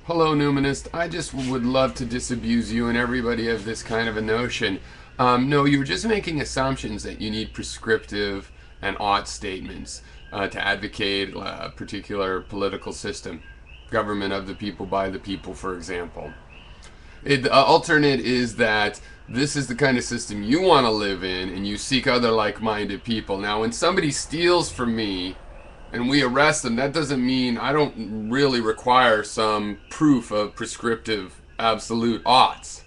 Hello, Numinist. I just would love to disabuse you and everybody of this kind of a notion. No, you were just making assumptions that you need prescriptive and ought statements to advocate a particular political system. Government of the people, by the people, for example. The alternate is that this is the kind of system you want to live in and you seek other like minded people. Now, when somebody steals from me, and we arrest them, that doesn't mean I don't really require some proof of prescriptive absolute oughts.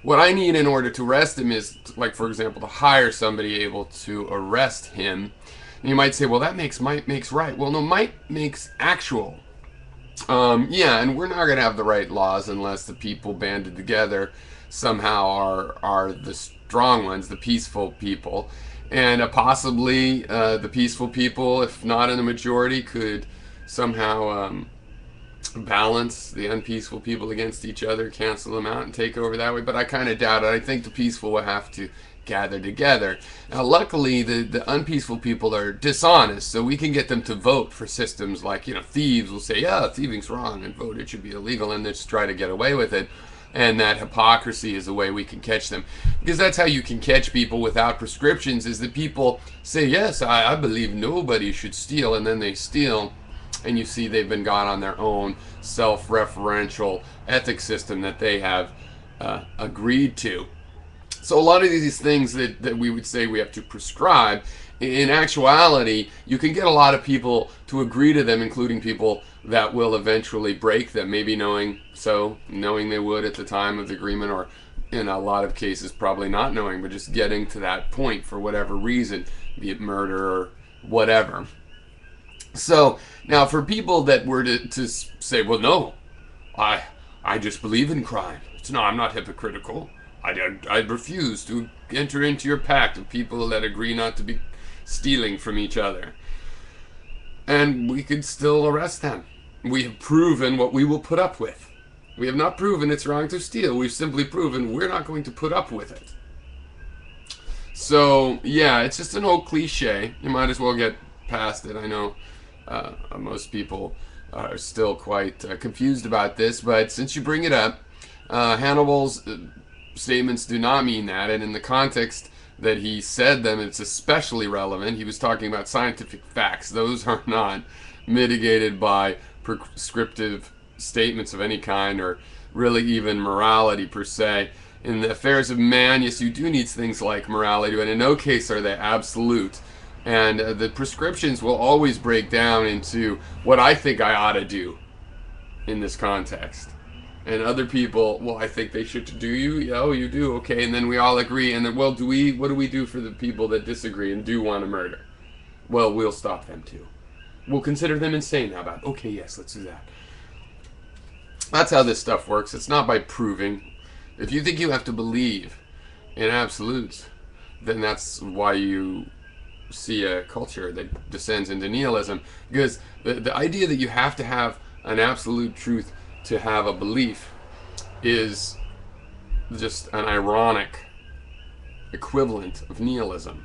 What I need in order to arrest him is, like, for example, to hire somebody able to arrest him. And you might say, well, that makes might makes right. Well, no, might makes actual. Yeah, and we're not going to have the right laws unless the people banded together somehow are the strong ones, the peaceful people. And possibly the peaceful people, if not in a majority, could somehow balance the unpeaceful people against each other, cancel them out, and take over that way. But I kind of doubt it. I think the peaceful will have to gather together. Now, luckily, the unpeaceful people are dishonest, so we can get them to vote for systems like, thieves will say, yeah, thieving's wrong, and vote it should be illegal, and just try to get away with it. And that hypocrisy is the way we can catch them. Because that's how you can catch people without prescriptions, is that people say, yes, I believe nobody should steal, and then they steal, and you see they've been got on their own self-referential ethics system that they have agreed to. So a lot of these things that we would say we have to prescribe, in actuality, you can get a lot of people to agree to them, including people that will eventually break them, maybe knowing they would at the time of the agreement, or in a lot of cases probably not knowing, but just getting to that point for whatever reason, be it murder or whatever. So now for people that were to say, well, no, I just believe in crime. No, I'm not hypocritical. I refuse to enter into your pact of people that agree not to be stealing from each other. And we could still arrest them. We have proven what we will put up with. We have not proven it's wrong to steal. We've simply proven we're not going to put up with it. So, yeah, it's just an old cliche. You might as well get past it. I know most people are still quite confused about this, but since you bring it up, Hannibal's statements do not mean that, and in the context that he said them, it's especially relevant. He was talking about scientific facts. Those are not mitigated by prescriptive statements of any kind, or really even morality per se. In the affairs of man, yes, you do need things like morality, but in no case are they absolute. And the prescriptions will always break down into what I think I ought to do in this context. And other people, well, I think they should. Do you? Yeah, oh, you do. Okay, and then we all agree. And then, well, what do we do for the people that disagree and do want to murder? Well, we'll stop them too. We'll consider them insane. How about? Okay, yes, let's do that. That's how this stuff works. It's not by proving. If you think you have to believe in absolutes, then that's why you see a culture that descends into nihilism. Because the idea that you have to have an absolute truth to have a belief is just an ironic equivalent of nihilism.